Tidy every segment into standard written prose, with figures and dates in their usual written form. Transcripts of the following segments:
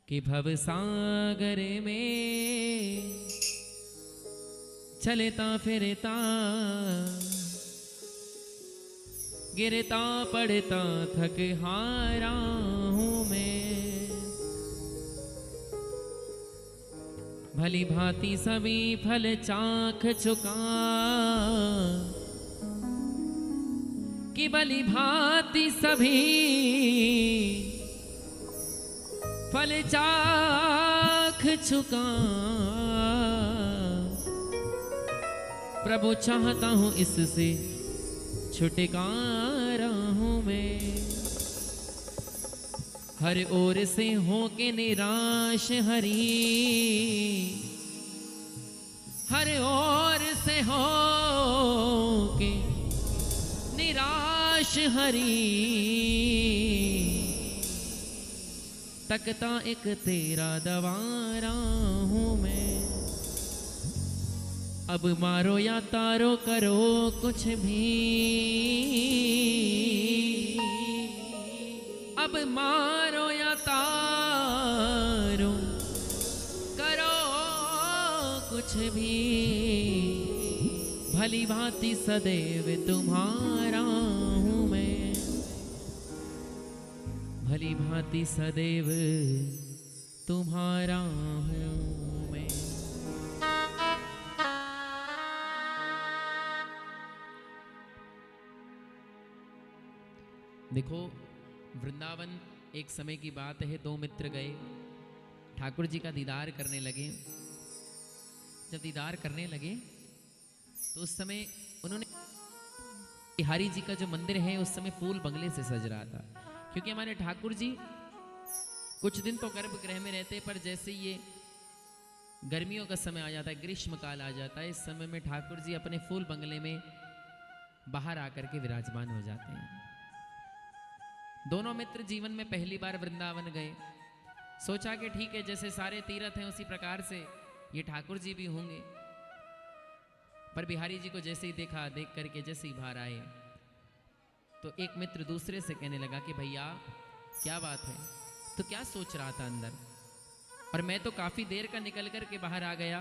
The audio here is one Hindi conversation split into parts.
कि भव सागर में चलता फिरता गिरता पड़ता थक हारा हूँ मैं। भली भांति सभी फल चाख चुका कि भली भांति सभी फल चाख चुका। प्रभु चाहता हूं इससे छुटकारा हूं मैं। हर ओर से हो के निराश हरी, हर ओर से हो के निराश हरी। तकता एक तेरा दवारा हूं मैं। अब मारो या तारो करो कुछ भी, अब मारो या तारो करो कुछ भी। भली भांति सदैव तुम्हारा हूं मैं। भली भांति सदैव तुम्हारा हूं मैं। देखो, वृंदावन एक समय की बात है। दो मित्र गए, ठाकुर जी का दीदार करने लगे। जब दीदार करने लगे तो उस समय उन्होंने, बिहारी जी का जो मंदिर है उस समय फूल बंगले से सज रहा था। क्योंकि हमारे ठाकुर जी कुछ दिन तो गर्भगृह में रहते, पर जैसे ये गर्मियों का समय आ जाता है, ग्रीष्म काल आ जाता है, इस समय में ठाकुर जी अपने फूल बंगले में बाहर आकर के विराजमान हो जाते हैं। दोनों मित्र जीवन में पहली बार वृंदावन गए। सोचा कि ठीक है, जैसे सारे तीर्थ हैं उसी प्रकार से ये ठाकुर जी भी होंगे। पर बिहारी जी को जैसे ही देखा, देख करके जैसे ही बाहर आए तो एक मित्र दूसरे से कहने लगा कि भैया क्या बात है, तो क्या सोच रहा था अंदर? और मैं तो काफी देर का निकल कर के बाहर आ गया,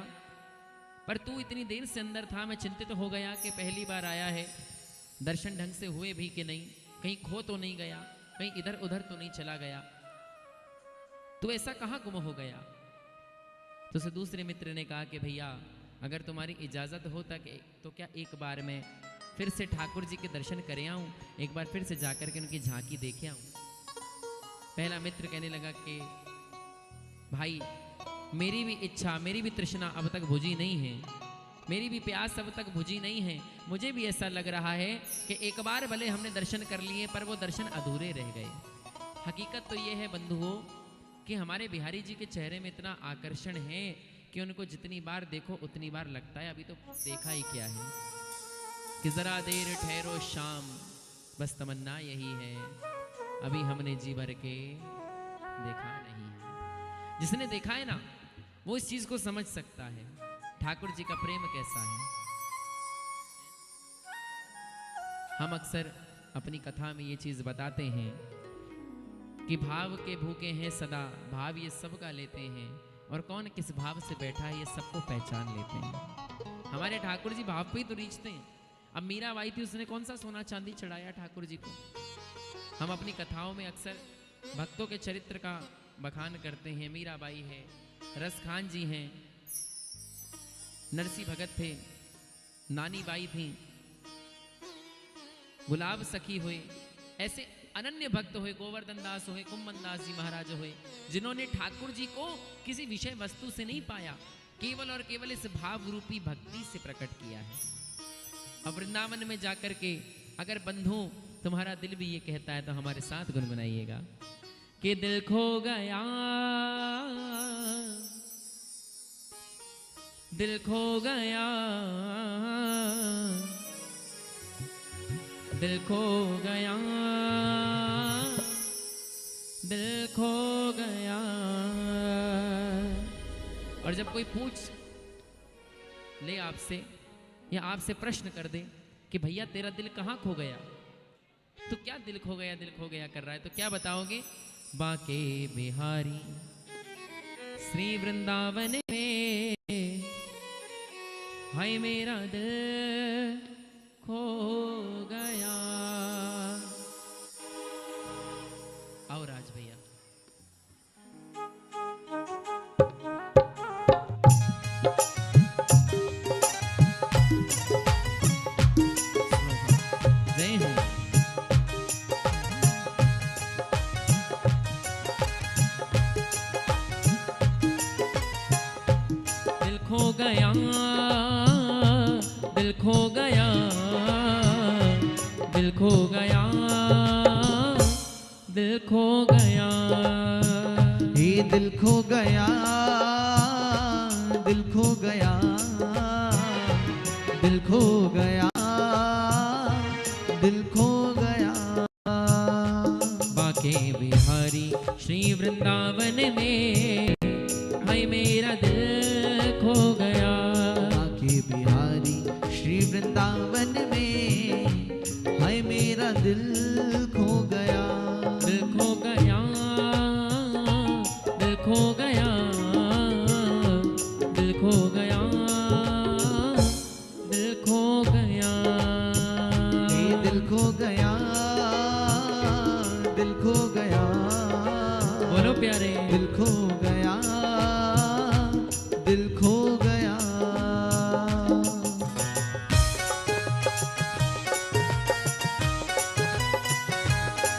पर तू इतनी देर से अंदर था। मैं चिंतित हो गया कि पहली बार आया है, दर्शन ढंग से हुए भी कि नहीं, कहीं खो तो नहीं गया, कहीं इधर उधर तो नहीं चला गया, तू ऐसा कहाँ गुम हो गया? तो उसे दूसरे मित्र ने कहा कि भैया अगर तुम्हारी इजाजत हो तो क्या एक बार मैं फिर से ठाकुर जी के दर्शन करे आऊं, एक बार फिर से जाकर के उनकी झांकी देखे आऊं। पहला मित्र कहने लगा कि भाई मेरी भी इच्छा, मेरी भी तृष्णा अब तक बुझी नहीं है, मेरी भी प्यास अब तक बुझी नहीं है। मुझे भी ऐसा लग रहा है कि एक बार भले हमने दर्शन कर लिए पर वो दर्शन अधूरे रह गए। हकीकत तो ये है बंधुओं कि हमारे बिहारी जी के चेहरे में इतना आकर्षण है कि उनको जितनी बार देखो उतनी बार लगता है अभी तो देखा ही क्या है, कि जरा देर ठहरो शाम, बस तमन्ना यही है, अभी हमने जी भर के देखा नहीं है। जिसने देखा है ना वो इस चीज को समझ सकता है ठाकुर जी का प्रेम कैसा है। हम अक्सर अपनी कथा में ये चीज बताते हैं कि भाव के भूखे हैं सदा, भाव ये सबका लेते हैं, और कौन किस भाव से बैठा है ये सबको पहचान लेते हैं। हमारे ठाकुर जी भाव पे ही तो रीझते हैं। अब मीराबाई थी, उसने कौन सा सोना चांदी चढ़ाया ठाकुर जी को। हम अपनी कथाओं में अक्सर भक्तों के चरित्र का बखान करते हैं। मीराबाई है, रसखान जी हैं, नरसी भगत थे, नानी बाई थी, गुलाब सखी हुए, ऐसे अनन्य भक्त हुए, गोवर्धन दास हुए, कुम्मन दास जी महाराज हुए, जिन्होंने ठाकुर जी को किसी विषय वस्तु से नहीं पाया, केवल और केवल इस भाव रूपी भक्ति से प्रकट किया है। अब वृंदावन में जाकर के अगर बंधु तुम्हारा दिल भी ये कहता है तो हमारे साथ गुनगुनाइएगा कि दिल खो गया, दिल खो गया, दिल खो गया, दिल खो गया। और जब कोई पूछ ले आपसे या आपसे प्रश्न कर दे कि भैया तेरा दिल कहाँ खो गया, तो क्या दिल खो गया कर रहा है, तो क्या बताओगे? बाके बिहारी श्री वृंदावन में, हाय मेरा दिल खो गया। आओ राज भैया। जय हो। दिल खो गया, दिल खो गया, दिल खो गया, दिल खो गया, हे दिल खो गया, दिल खो गया, दिल खो गया, दिल खो गया। बाके बिहारी श्री वृंदावन में, हाय मेरा दिल खो गया। बाके बिहारी श्री वृंदावन में, हाय मेरा दिल खो गया। दिल खो गया, दिल खो गया, दिल खो गया, दिल खो गया, हे दिल खो गया, दिल खो गया, बोलो प्यारे। दिल खो गया, दिल खो गया।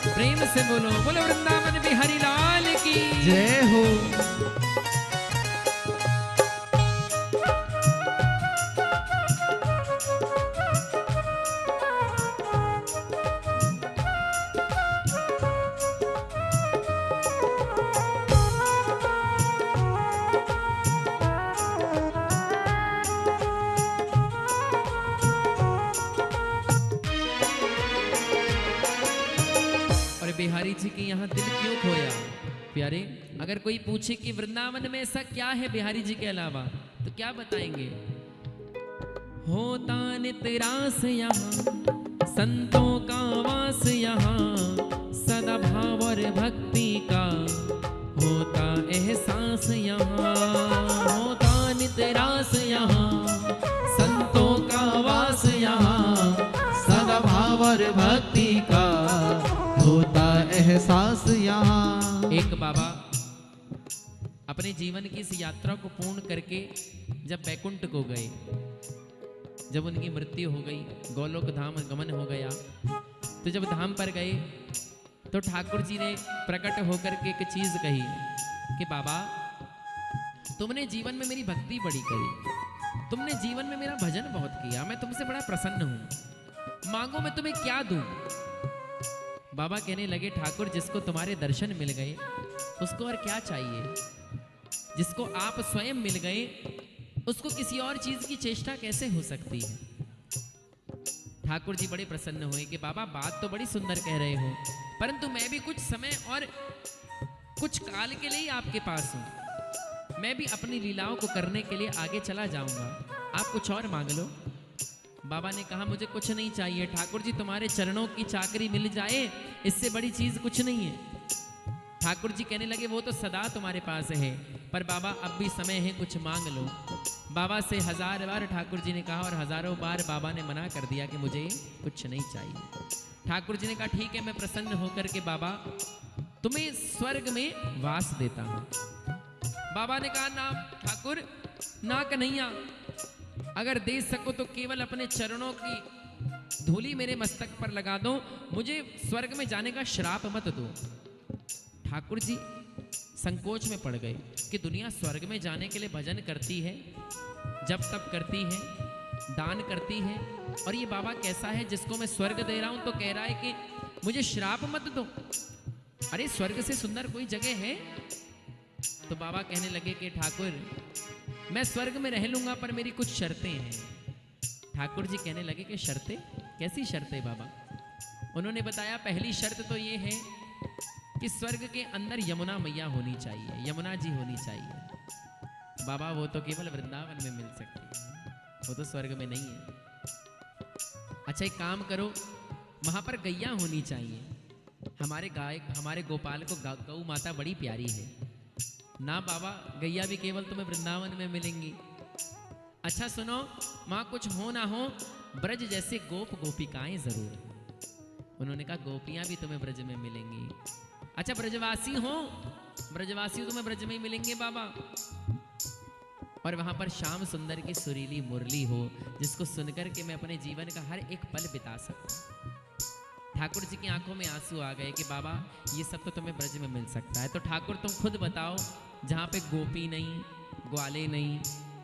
प्रेम से बोलो, बोलो वृंदावन बिहारी लाल की जय हो। और बिहारी जी के यहाँ दिल क्यों खोया? प्यारे, अगर कोई पूछे कि वृंदावन में ऐसा क्या है बिहारी जी के अलावा, तो क्या बताएंगे? होता नितरास यहाँ, संतों का वास यहाँ, सदा भाव और भक्ति का होता एहसास यहाँ। होता नितरास यहाँ, संतों का वास यहाँ, सदा भाव और भक्ति का होता एहसास यहाँ। एक बाबा अपने जीवन की इस यात्रा को पूर्ण करके जब बैकुंठ को गए, जब उनकी मृत्यु हो गई, गोलोक धाम गमन हो गया, तो जब धाम पर गए तो ठाकुर जी ने प्रकट होकर के एक चीज कही कि बाबा, तुमने जीवन में मेरी भक्ति बड़ी करी, तुमने जीवन में मेरा भजन बहुत किया, मैं तुमसे बड़ा प्रसन्न हूं, मांगो मैं तुम्हें क्या दूं? बाबा कहने लगे, ठाकुर जिसको तुम्हारे दर्शन मिल गए उसको और क्या चाहिए? जिसको आप स्वयं मिल गए उसको किसी और चीज की चेष्टा कैसे हो सकती है? ठाकुर जी बड़े प्रसन्न हुए कि बाबा बात तो बड़ी सुंदर कह रहे हो, परंतु मैं भी कुछ समय और कुछ काल के लिए ही आपके पास हूं, मैं भी अपनी लीलाओं को करने के लिए आगे चला जाऊंगा, आप कुछ और मांग लो। बाबा ने कहा, मुझे कुछ नहीं चाहिए ठाकुर जी, तुम्हारे चरणों की चाकरी मिल जाए इससे बड़ी चीज कुछ नहीं है। ठाकुर जी कहने लगे, वो तो सदा तुम्हारे पास है, पर बाबा अब भी समय है, कुछ मांग लो। बाबा से 1000 बार ठाकुर जी ने कहा और हजारों बार बाबा ने मना कर दिया कि मुझे कुछ नहीं चाहिए। ठाकुर जी ने कहा, ठीक है, मैं प्रसन्न होकर के बाबा तुम्हें स्वर्ग में वास देता हूं। बाबा ने कहा, ना ठाकुर, ना कन्हैया, अगर दे सको तो केवल अपने चरणों की धूली मेरे मस्तक पर लगा दो, मुझे स्वर्ग में जाने का श्राप मत दो। ठाकुर जी संकोच में पड़ गए कि दुनिया स्वर्ग में जाने के लिए भजन करती है, जब तब करती है, दान करती है, और ये बाबा कैसा है जिसको मैं स्वर्ग दे रहा हूं तो कह रहा है कि मुझे श्राप मत दो। अरे स्वर्ग से सुंदर कोई जगह है? तो बाबा कहने लगे कि ठाकुर, मैं स्वर्ग में रह लूंगा पर मेरी कुछ शर्तें हैं। ठाकुर जी कहने लगे कि शर्तें? कैसी शर्तें बाबा? उन्होंने बताया, पहली शर्त तो ये है कि स्वर्ग के अंदर यमुना मैया होनी चाहिए, यमुना जी होनी चाहिए। बाबा, वो तो केवल वृंदावन में मिल सकती है, वो तो स्वर्ग में नहीं है। अच्छा एक काम करो, वहां पर गैया होनी चाहिए, हमारे गोपाल को गौ माता बड़ी प्यारी है, ना बाबा, गैया भी केवल तुम्हें वृंदावन में मिलेंगी। अच्छा सुनो, माँ कुछ हो ना हो, ब्रज जैसे गोप गोपिकाएं जरूर। उन्होंने कहा गोपियां भी तुम्हें ब्रज में मिलेंगी। अच्छा ब्रजवासी हो, ब्रजवासी तुम्हें ब्रज में ही मिलेंगे बाबा। और वहां पर श्याम सुंदर की सुरीली मुरली हो, जिसको सुनकर के मैं अपने जीवन का हर एक पल बिता सकूं। ठाकुर जी की आंखों में आंसू आ गए कि बाबा ये सब तो तुम्हें ब्रज में मिल सकता है, तो ठाकुर तुम खुद बताओ, जहाँ पे गोपी नहीं, ग्वाले नहीं,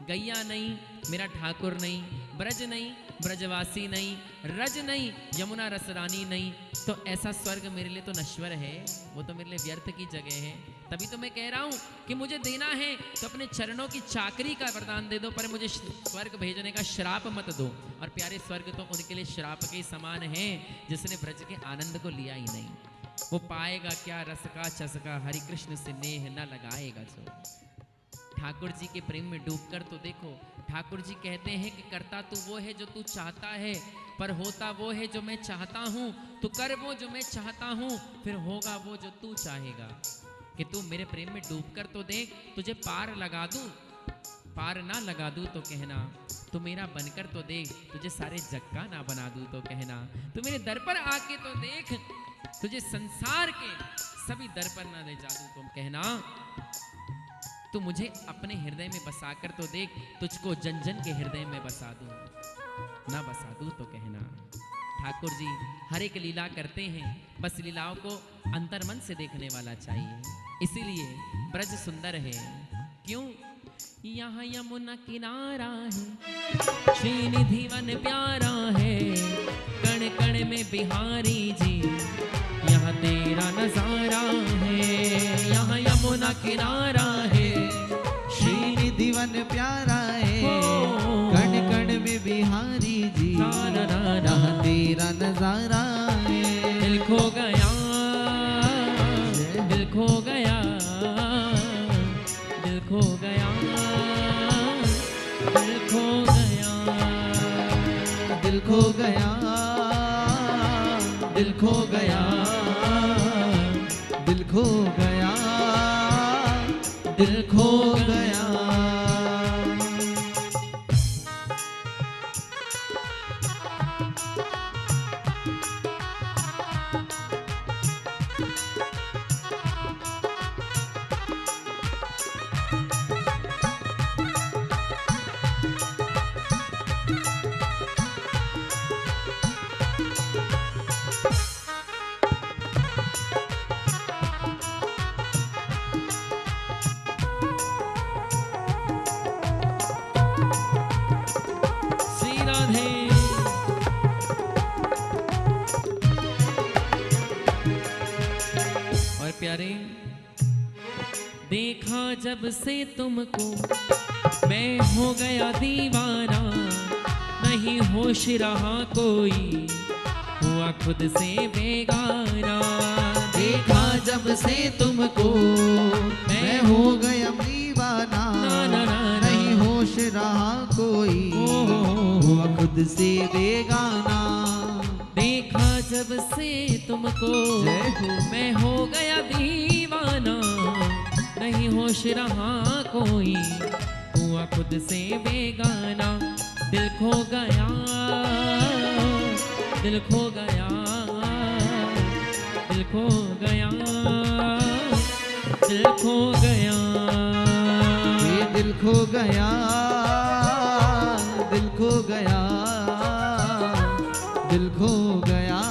गैया नहीं, मेरा ठाकुर नहीं, ब्रज नहीं, ब्रजवासी नहीं, रज नहीं, यमुना रसरानी नहीं, तो ऐसा स्वर्ग मेरे लिए तो नश्वर है, वो तो मेरे लिए व्यर्थ की जगह है। तभी तो मैं कह रहा हूँ कि मुझे देना है तो अपने चरणों की चाकरी का वरदान दे दो, पर मुझे स्वर्ग भेजने का श्राप मत दो। और प्यारे स्वर्ग तो उनके लिए श्राप के समान है जिसने ब्रज के आनंद को लिया ही नहीं। वो पाएगा क्या रस का चसका, हरि कृष्ण से नेह न लगाएगा जो। ठाकुर जी के प्रेम में डूबकर तो देखो, ठाकुर जी कहते हैं कि करता तू वो है जो तू चाहता है, पर होता वो है जो मैं चाहता हूँ। तो कर वो जो मैं चाहता हूँ, फिर होगा वो जो तू चाहेगा। कि तू मेरे प्रेम में डूबकर तो देख, तुझे पार लगा दूं, पार ना लगा दूं तो कहना, तू मेरा बनकर तो देख, तुझे सारे जग का ना बना दूं तो कहना, तू मेरे दर पर आके तो देख, तुझे संसार के सभी दर पर ना ले जा दूं तो कहना, तू मुझे अपने हृदय में बसा कर तो देख, तुझको जन जन के हृदय में बसा दूं, ना बसा दूं तो कहना। ठाकुर जी हर एक लीला करते हैं, बस लीलाओं को अंतर्मन से देखने वाला चाहिए। इसीलिए ब्रज सुंदर है। क्यों? यहाँ यमुना किनारा है, श्रीनिधि वन प्यारा है, कण कण में बिहारी जी, यहाँ तेरा नजारा है। यहाँ यमुना किनारा है, श्रीनिधि वन प्यारा है, कण कण में बिहारी जी, यहाँ तेरा नजारा है। दिल खो गया, दिल खो गया, दिल खो गया, दिल खो गया, दिल खो गया, दिल खो गया, दिल खो गया, दिल खो गया। देखा जब से तुमको मैं हो गया दीवाना, नहीं होश रहा कोई, हुआ खुद से बेगाना। देखा जब से तुमको मैं हो गया दीवाना, नहीं होश रहा कोई, हुआ खुद से बेगाना। देखा जब से तुमको मैं हो गया दीवाना, नहीं होश रहा कोई, हुआ खुद से बेगाना। दिल खो गया, दिल खो गया, दिल खो गया, दिल खो गया, ये दिल खो गया, दिल खो गया, दिल खो गया,